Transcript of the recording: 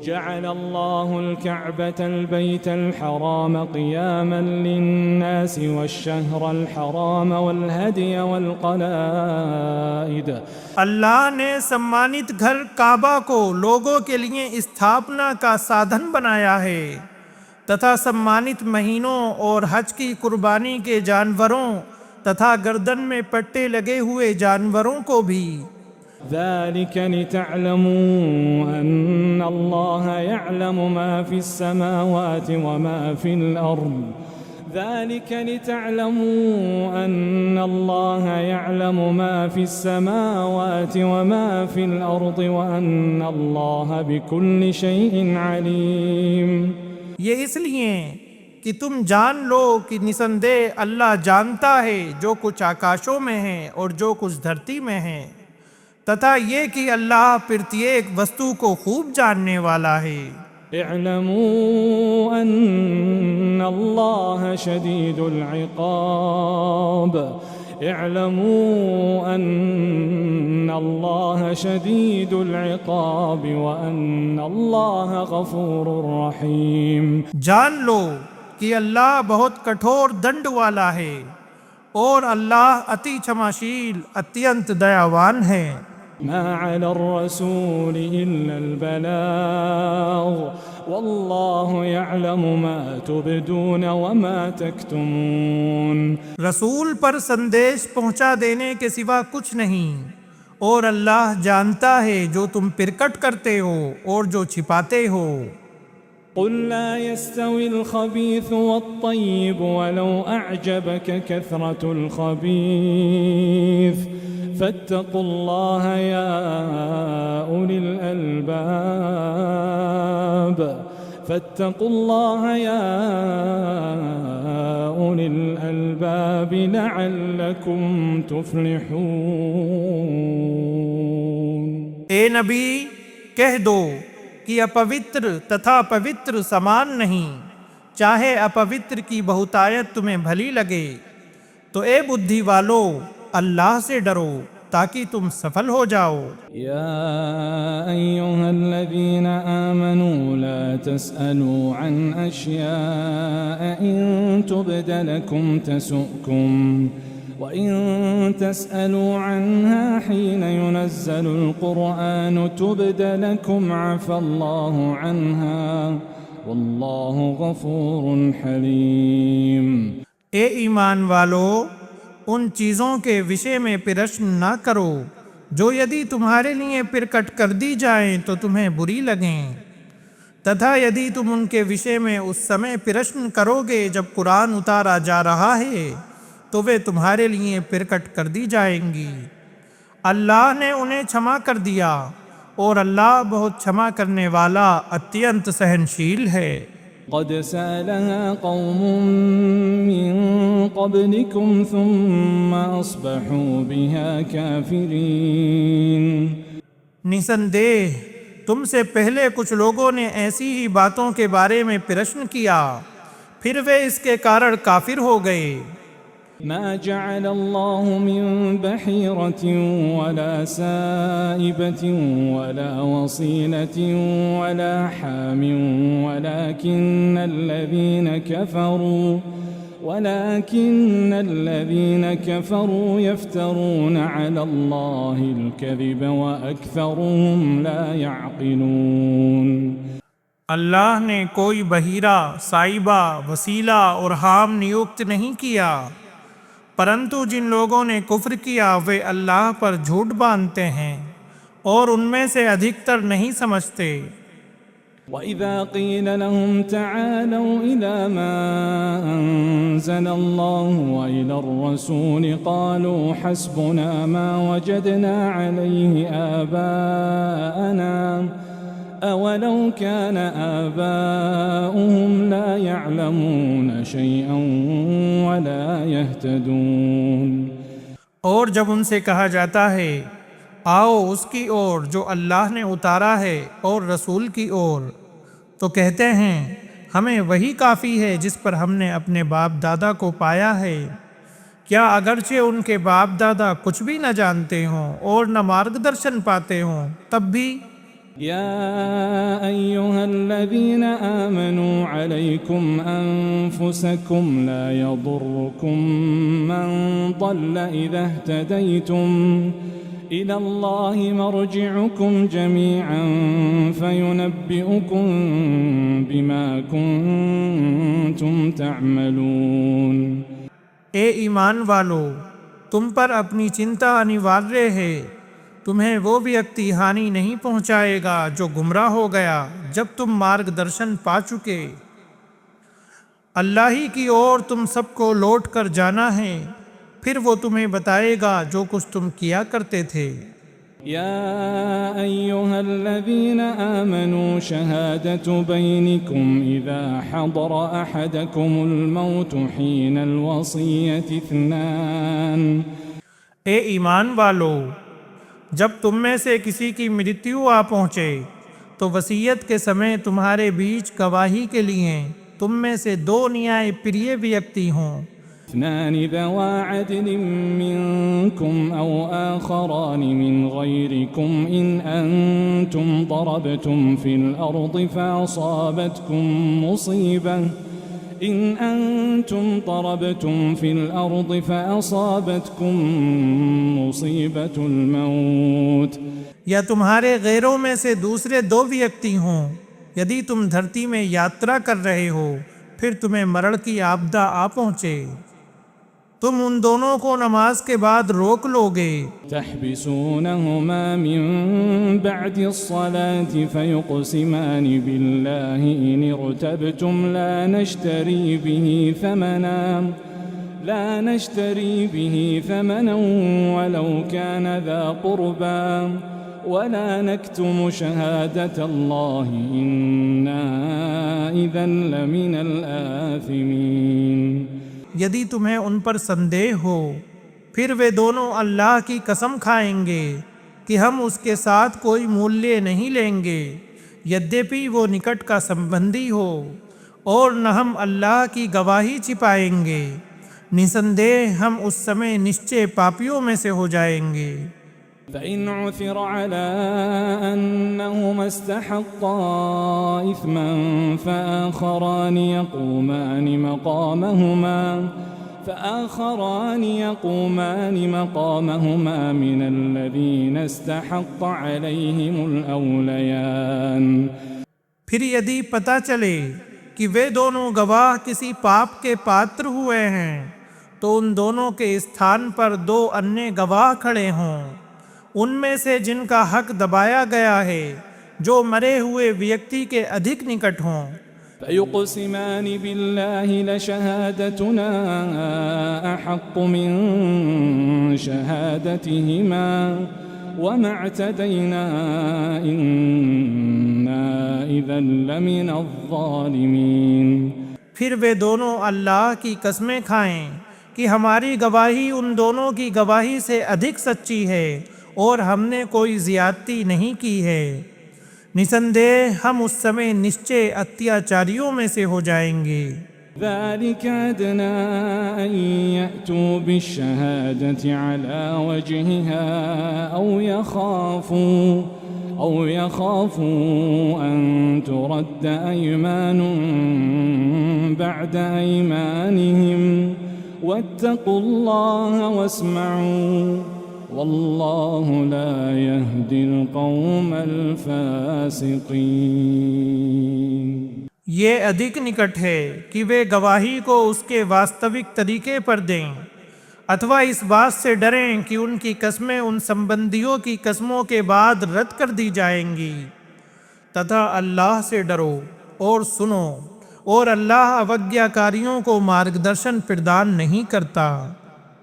जअल अल्लाहुल कअबतल बैतल हराम क़ियामन लिन्नासि वश्शहरल हराम वल हदिय वल क़लाइद। अल्लाह ने सम्मानित घर काबा को लोगों के लिए स्थापना का साधन बनाया है तथा सम्मानित महीनों और हज की कुर्बानी के जानवरों तथा गर्दन में पट्टे लगे हुए जानवरों को भी। ज़ालिक लितअलमू अन्नल्लाह यअलमु मा फिस्समावाति व मा फिल अर्द। ذلك لتعلموا أن الله يعلم ما في السماوات وما في الأرض وأن الله بكل شيء عليم। ये इसलिए कि तुम जान लो कि निसंदेह अल्लाह जानता है जो कुछ आकाशों में है और जो कुछ धरती में है, तथा ये कि अल्लाह प्रत्येक वस्तु को खूब जानने वाला है। इअलमू अन्नल्लाह शदीदुल इक़ाब। इअलमू अन्नल्लाह शदीदुल इक़ाब व अन्नल्लाह गफूरुर रहीम। जान लो कि अल्लाह बहुत कठोर दंड वाला है और अल्लाह अति क्षमाशील अत्यंत दयावान है। मा अलर रसूल इल्लल बलाग वल्लाहु यअलमु मा तुबदून व मा तक्तुमून। रसूल पर संदेश पहुंचा देने के सिवा कुछ नहीं और अल्लाह जानता है जो तुम प्रकट करते हो और जो छिपाते हो। قل لا يستوي الخبيث والطيب ولو أعجبك كثرة الخبيث فاتقوا الله يا أولي الألباب فاتقوا الله يا أولي الألباب لعلكم تفلحون। ए नबी कह दो कि अपवित्र तथा पवित्र समान नहीं, चाहे अपवित्र की बहुतायत तुम्हें भली लगे, तो ए बुद्धि वालो अल्लाह से डरो ताकि तुम सफल हो जाओ। या अय्युहल्लज़ीना आमनू ला तस्अलू अन अश्याअ इन तुबद लकुम तसुकुम व इन तस्अलू अन्हा हीन युनज़्ज़लुल क़ुरआन तुबद लकुम अफ़ल्लाहु अन्हा वल्लाहु गफ़ूरुन हलीम। ए ईमान वालो, उन चीज़ों के विषय में प्रश्न न करो जो यदि तुम्हारे लिए प्रकट कर दी जाएं तो तुम्हें बुरी लगें, तथा यदि तुम उनके विषय में उस समय प्रश्न करोगे जब कुरान उतारा जा रहा है तो वे तुम्हारे लिए प्रकट कर दी जाएंगी। अल्लाह ने उन्हें क्षमा कर दिया और अल्लाह बहुत क्षमा करने वाला अत्यंत सहनशील है। क़द सअलहा क़ौमुम मिन क़ब्लिकुम थुम्मा अस्बहू बिहा काफ़िरीन। निसंदेह तुमसे पहले कुछ लोगों ने ऐसी ही बातों के बारे में प्रश्न किया, फिर वे इसके कारण काफिर हो गए। मा जअलल्लाहु मिन बहीरतिन वला साइबतिन वला वसीलतिन वला हामिन वलाकिन्न कफरू यफ्तरून अलल्लाहिल कज़िब व अक्सरुहुम ला यअक़िलून। अल्लाह ने कोई बहीरा, साइबा, वसीला और हाम नियुक्त नहीं किया, परंतु जिन लोगों ने कुफ्र किया वे अल्लाह पर झूठ बांधते हैं और उनमें से अधिकतर नहीं समझते। वइज़ा क़ील लहुम तआलौ इला मा अंज़लल्लाहु व इलर रसूल क़ालू हस्बुना मा वजदना अलैहि आबाअना अवलौ कान आबाउहुम ला यअलमून शैअन वला यहतदून। और जब उनसे कहा जाता है आओ उसकी ओर जो अल्लाह ने उतारा है और रसूल की ओर, तो कहते हैं हमें वही काफ़ी है जिस पर हमने अपने बाप दादा को पाया है। क्या अगरचे उनके बाप दादा कुछ भी न जानते हों और न मार्गदर्शन पाते हों, तब भी या अय्युहल्लज़ीना आमनू अलैकुम अनफुसकुम ला यदुर्रुकुम मन ضل इज़ा इह्तदैतुम इलल्लाहि मर्जिउकुम जमीअन फयुनब्बिउकुम बिमा कुंतुम तअमलून। ए ईमान वालो, तुम पर अपनी चिंता अनिवार्य है। तुम्हें वो व्यक्ति हानि नहीं पहुंचाएगा जो गुमराह हो गया जब तुम मार्गदर्शन पा चुके। अल्लाह ही की ओर तुम सबको लौट कर जाना है, फिर वो तुम्हें बताएगा जो कुछ तुम किया करते थे। या अय्युहल्लज़ीना आमनू शहादतु बैनिकुम इज़ा हदर अहदकुमुल मौतु हीनल वसिय्यति इत्नान। ए ईमान वालो, जब तुम में से किसी की मृत्यु आ पहुँचे तो वसीयत के समय तुम्हारे बीच गवाही के लिए तुम में से दो न्याय प्रिय व्यक्ति हों। اثنان ذوا عدل منكم أو آخران من غيركم إن أنتم ضربتم في الأرض فأصابتكم مصيبة الموت या तुम्हारे गैरों में से दूसरे दो व्यक्ति हों, यदि तुम धरती में यात्रा कर रहे हो फिर तुम्हें मरण की आपदा आ पहुँचे, तुम उन दोनों को नमाज के बाद रोक लोगे। तहबिसूनहुमा मिन बअदि अस्सलाति फयुक़सिमानि बिल्लाहि इन इर्तबतुम ला नश्तरी बिही फमना वलौ कान ज़ा क़ुर्बा वला नक्तुमु शहादतल्लाहि इन्ना इज़न लमिनल आथिमीन। यदि तुम्हें उन पर संदेह हो फिर वे दोनों अल्लाह की कसम खाएंगे कि हम उसके साथ कोई मूल्य नहीं लेंगे, यद्यपि वो निकट का संबंधी हो, और न हम अल्लाह की गवाही छिपाएंगे, निसंदेह हम उस समय निश्चय पापियों में से हो जाएंगे। फ़इन उसिर अला अन्नहुमा इस्तहक़्क़ा इस्मन फ़आख़रान यक़ूमान मक़ामहुमा मिनल्लज़ीना इस्तहक़्क़ अलैहिमुल औलयान। फिर यदि पता चले कि वे दोनों गवाह किसी पाप के पात्र हुए हैं तो उन दोनों के स्थान पर दो अन्य गवाह खड़े हों, उनमें से जिनका हक दबाया गया है, जो मरे हुए व्यक्ति के अधिक निकट हों। फ़युक़सिमानि बिल्लाहि लशहादतुना अहक़्क़ु मिन शहादतिहिमा वमा अ'तदैना इन्ना इज़न लमिनज़्ज़ालिमीन। फिर वे दोनों अल्लाह की कसमें खाएं कि हमारी गवाही उन दोनों की गवाही से अधिक सच्ची है और हमने कोई ज़ियादती नहीं की है, निसंदेह हम उस समय निश्चय अत्याचारियों में से हो जाएंगे। ذلك أدنى أن يأتوا بالشهادة على وجهها أو يخافوا أن ترد أيمان بعد أيمانهم واتقوا الله واسمعوا والله لا يهدي القوم الفاسقين। ये अधिक निकट है कि वे गवाही को उसके वास्तविक तरीके पर दें, अथवा इस बात से डरें कि उनकी कस्में उन संबंधियों की कस्मों के बाद रद्द कर दी जाएंगी। तथा अल्लाह से डरो और सुनो, और अल्लाह अवज्ञाकारियों को मार्गदर्शन प्रदान नहीं करता।